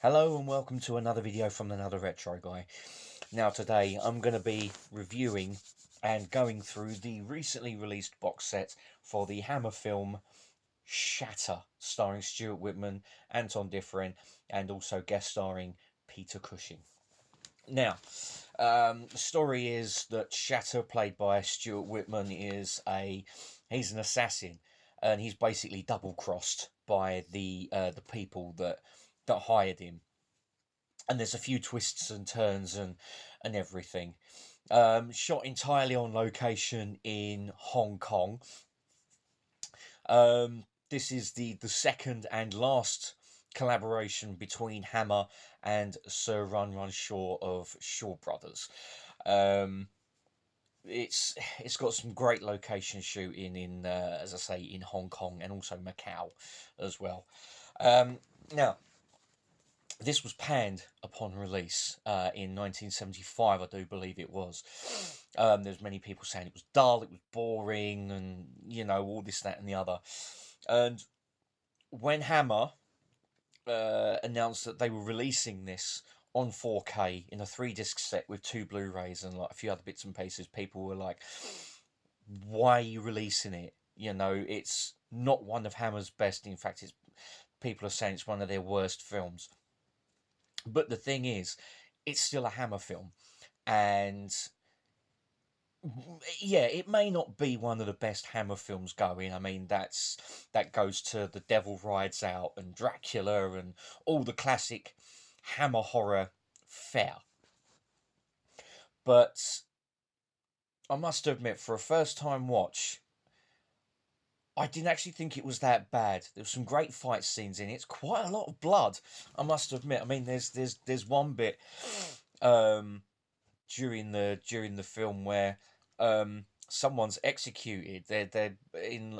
Hello and welcome to another video from another retro guy. Now today I'm going to be reviewing and going through the recently released box set for the Hammer film Shatter, starring Stuart Whitman, Anton Diffring, and also guest starring Peter Cushing. Now, the story is that Shatter, played by Stuart Whitman, he's an assassin, and he's basically double crossed by the people that hired him. And there's a few twists and turns and everything. Shot entirely on location in Hong Kong. This is the second and last collaboration between Hammer and Sir Run Shaw of Shaw Brothers. It's got some great location shooting in, as I say, in Hong Kong and also Macau as well. Now, this was panned upon release in 1975, I do believe it was. There's many people saying it was dull, it was boring, and all this, that, and the other. And when Hammer announced that they were releasing this on 4K in a 3-disc set with 2 Blu-rays and like a few other bits and pieces, people were like, "Why are you releasing it? It's not one of Hammer's best. In fact, people are saying it's one of their worst films." But the thing is, it's still a Hammer film, and yeah, it may not be one of the best Hammer films going. I mean, that goes to The Devil Rides Out and Dracula and all the classic Hammer horror fare. But I must admit, for a first time watch, I didn't actually think it was that bad. There were some great fight scenes in it. It's quite a lot of blood, I must admit. I mean, there's one bit during the film where someone's executed. They're in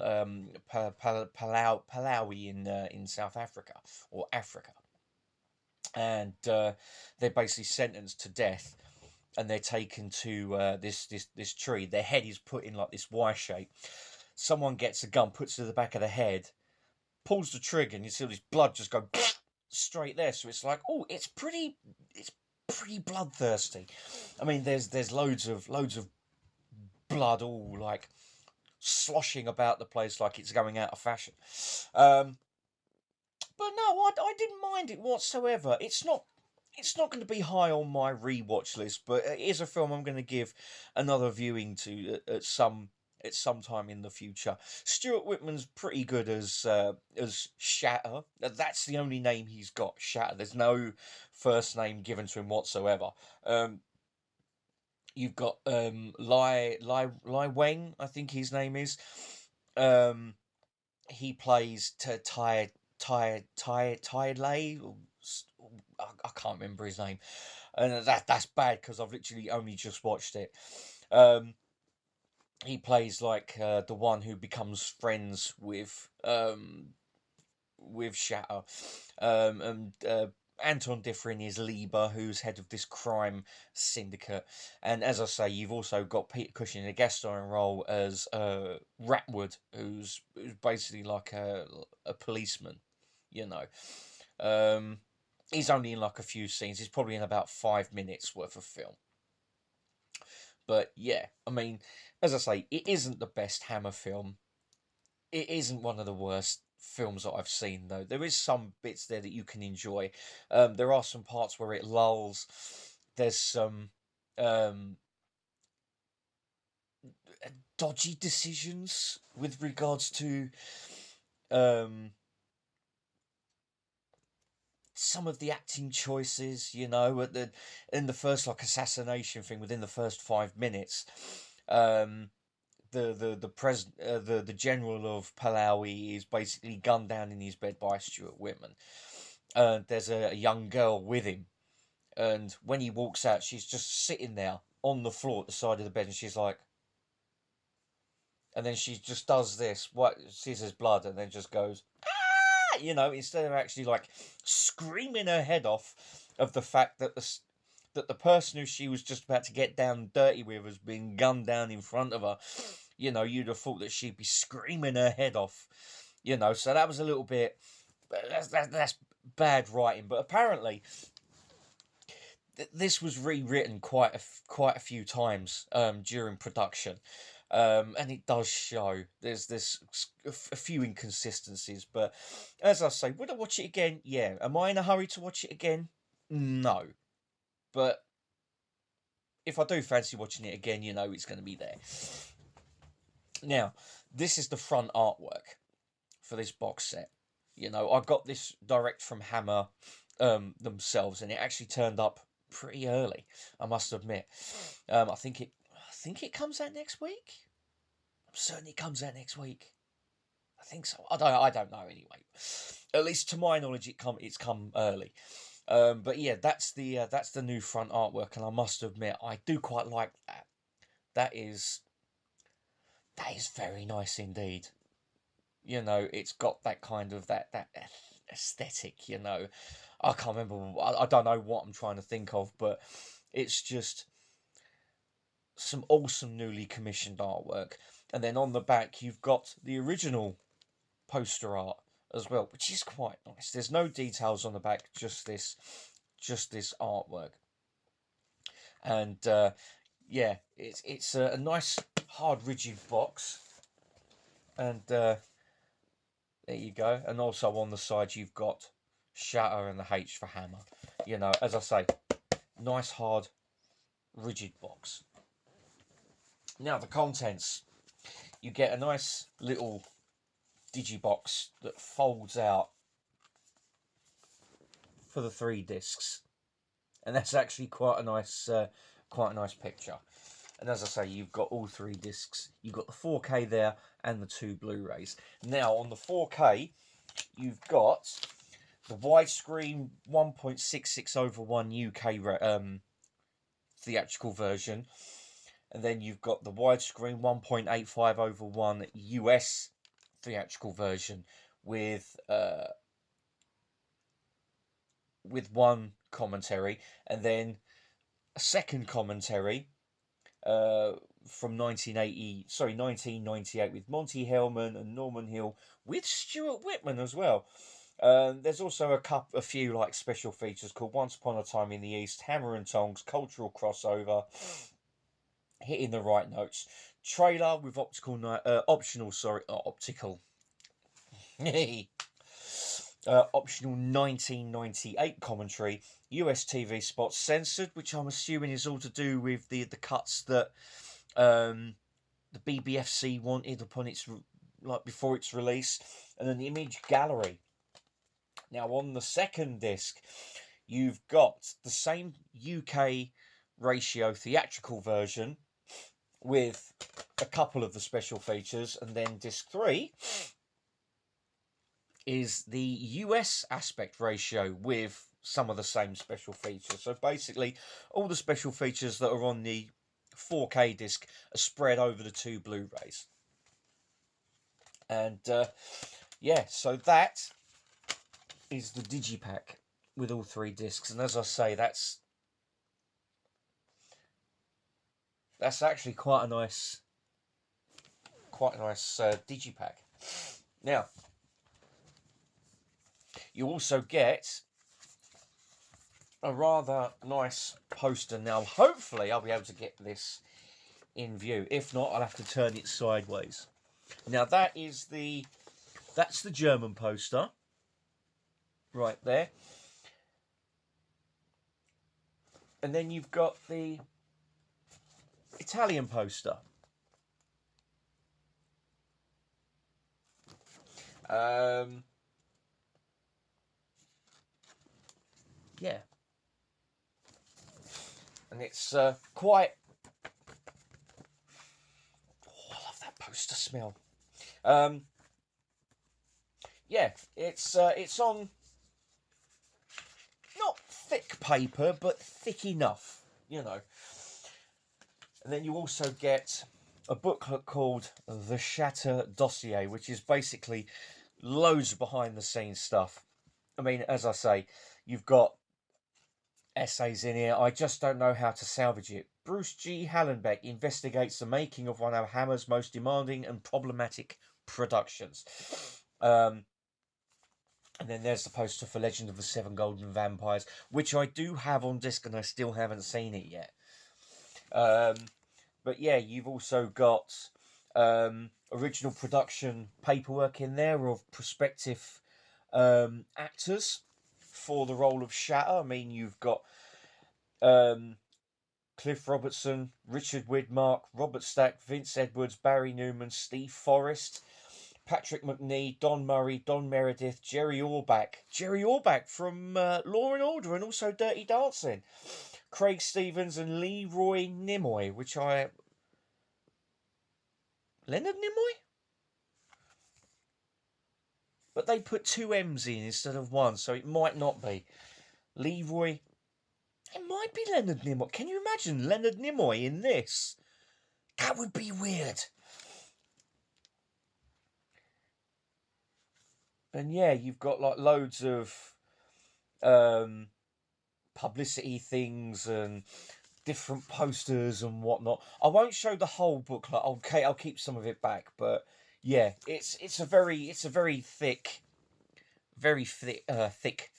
Palawi in South Africa or Africa, and they're basically sentenced to death, and they're taken to this tree. Their head is put in like this Y shape. Someone gets a gun, puts it to the back of the head, pulls the trigger, and you see all this blood just go straight there. So it's like, oh, it's pretty bloodthirsty. I mean, there's loads of blood all like sloshing about the place like it's going out of fashion. But no, I didn't mind it whatsoever. It's not going to be high on my rewatch list, but it is a film I'm going to give another viewing to at some time in the future. Stuart Whitman's pretty good as Shatter. That's the only name he's got, Shatter. There's no first name given to him whatsoever. You've got Lai Weng, I think his name is. He plays Tai Lei. I can't remember his name, and that's bad because I've literally only just watched it. He plays like the one who becomes friends with Shatter, and Anton Diffring is Lieber, who's head of this crime syndicate. And as I say, you've also got Peter Cushing in a guest starring role as Ratwood, who's basically like a policeman, He's only in like a few scenes. He's probably in about 5 minutes worth of film. But yeah, I mean, as I say, it isn't the best Hammer film. It isn't one of the worst films that I've seen, though. There is some bits there that you can enjoy. There are some parts where it lulls. There's some dodgy decisions with regards to some of the acting choices, in the first like assassination thing within the first 5 minutes. The general of Palawi is basically gunned down in his bed by Stuart Whitman. There's a young girl with him, and when he walks out, she's just sitting there on the floor at the side of the bed, and she's like, and then she just does this, what sees his blood, and then just goes, ah! Instead of actually like screaming her head off of the fact that the person who she was just about to get down dirty with has been gunned down in front of her. You'd have thought that she'd be screaming her head off. So that was a little bit. That's bad writing, but apparently this was rewritten quite a few times during production. And it does show there's a few inconsistencies, but as I say, would I watch it again? Yeah. Am I in a hurry to watch it again? No. But if I do fancy watching it again, you know it's going to be there. Now, this is the front artwork for this box set. You know, I got this direct from Hammer themselves, and it actually turned up pretty early, I must admit. I think it comes out next week. I'm certain it comes out next week. I think so. I don't know anyway. At least to my knowledge, it's come early. But yeah, that's the new front artwork, and I must admit I do quite like that. That is very nice indeed. You know, it's got that kind of that aesthetic. You know, I can't remember. I don't know what I'm trying to think of, but it's just some awesome newly commissioned artwork. And then on the back, you've got the original poster art as well, which is quite nice. There's no details on the back, just this artwork. And yeah, it's a nice hard rigid box. And there you go. And also on the side, you've got Shatter and the H for Hammer. You know, as I say, nice hard rigid box. Now the contents, you get a nice little digibox that folds out for the 3 discs, and that's actually quite a nice picture. And as I say, you've got all 3 discs. You've got the 4K there and the 2 Blu-rays. Now on the 4K, you've got the widescreen 1.66/1 UK theatrical version, and then you've got the widescreen 1.85/1 US theatrical version with one commentary, and then a second commentary from 1998 with Monty Hellman and Norman Hill with Stuart Whitman as well. There's also a few like special features called Once Upon a Time in the East, Hammer and Tongs, Cultural Crossover, Hitting the Right Notes, trailer with optical optional 1998 commentary, US TV spots censored, which I'm assuming is all to do with the cuts that the BBFC wanted upon its before its release, and then the image gallery. Now on the second disc, you've got the same UK ratio theatrical version with a couple of the special features, and then disc 3 is the US aspect ratio with some of the same special features. So basically, all the special features that are on the 4K disc are spread over the 2 Blu-rays. And yeah, so that is the digipack with all 3 discs. And as I say, that's actually quite a nice digipack. Now, you also get a rather nice poster. Now, hopefully, I'll be able to get this in view. If not, I'll have to turn it sideways. Now, that's the German poster right there. And then you've got the Italian poster. Yeah. And it's quite... Oh, I love that poster smell. Yeah, it's on not thick paper, but thick enough, you know. And then you also get a booklet called The Shatter Dossier, which is basically loads of behind the scenes stuff. I mean, as I say, you've got essays in here. I just don't know how to salvage it. Bruce G. Hallenbeck investigates the making of one of Hammer's most demanding and problematic productions. And And then there's the poster for Legend of the Seven Golden Vampires, which I do have on disc and I still haven't seen it yet. But yeah, you've also got original production paperwork in there of prospective actors for the role of Shatter. I mean, you've got Cliff Robertson, Richard Widmark, Robert Stack, Vince Edwards, Barry Newman, Steve Forrest, Patrick McNee, Don Murray, Don Meredith, Jerry Orbach from Law and Order and also Dirty Dancing, Craig Stevens and Leroy Nimoy, Leonard Nimoy? But they put two M's in instead of one, so it might not be. Leroy. It might be Leonard Nimoy. Can you imagine Leonard Nimoy in this? That would be weird. And yeah, you've got like loads of publicity things and different posters and whatnot. I won't show the whole booklet. Okay, I'll keep some of it back. But yeah, it's a very thick, thick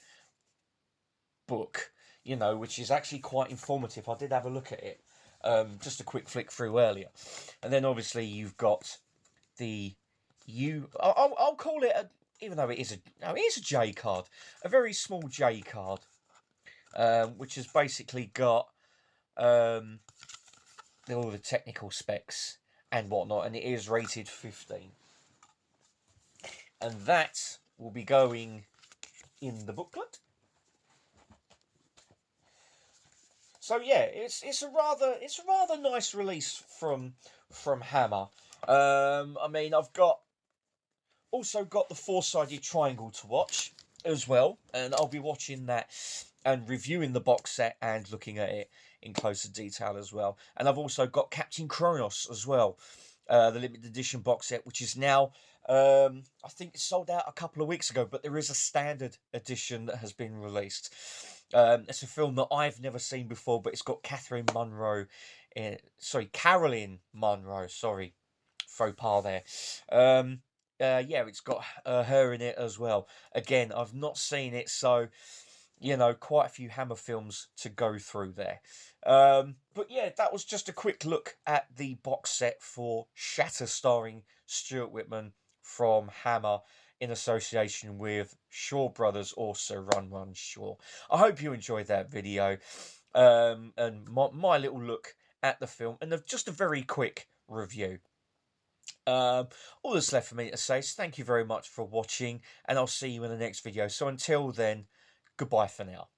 book. You know, which is actually quite informative. I did have a look at it. Just a quick flick through earlier, and then obviously you've got I'll call it even though it is a J card, a very small J card, which has basically got all the technical specs and whatnot, and it is rated 15, and that will be going in the booklet. So yeah, it's a rather nice release from Hammer. I mean, I've also got the Four-Sided Triangle to watch as well, and I'll be watching that and reviewing the box set and looking at it in closer detail as well. And I've also got Captain Kronos as well, the limited edition box set, which is now I think it sold out a couple of weeks ago, but there is a standard edition that has been released. It's a film that I've never seen before, but it's got Caroline Munro, sorry, faux pas there. Yeah, it's got her in it as well. Again, I've not seen it, so you know, quite a few Hammer films to go through there. But yeah, that was just a quick look at the box set for Shatter, starring Stuart Whitman from Hammer in association with Shaw Brothers, also Run Shaw. I hope you enjoyed that video and my little look at the film and just a very quick review. All that's left for me to say is thank you very much for watching, and I'll see you in the next video. So until then, goodbye for now.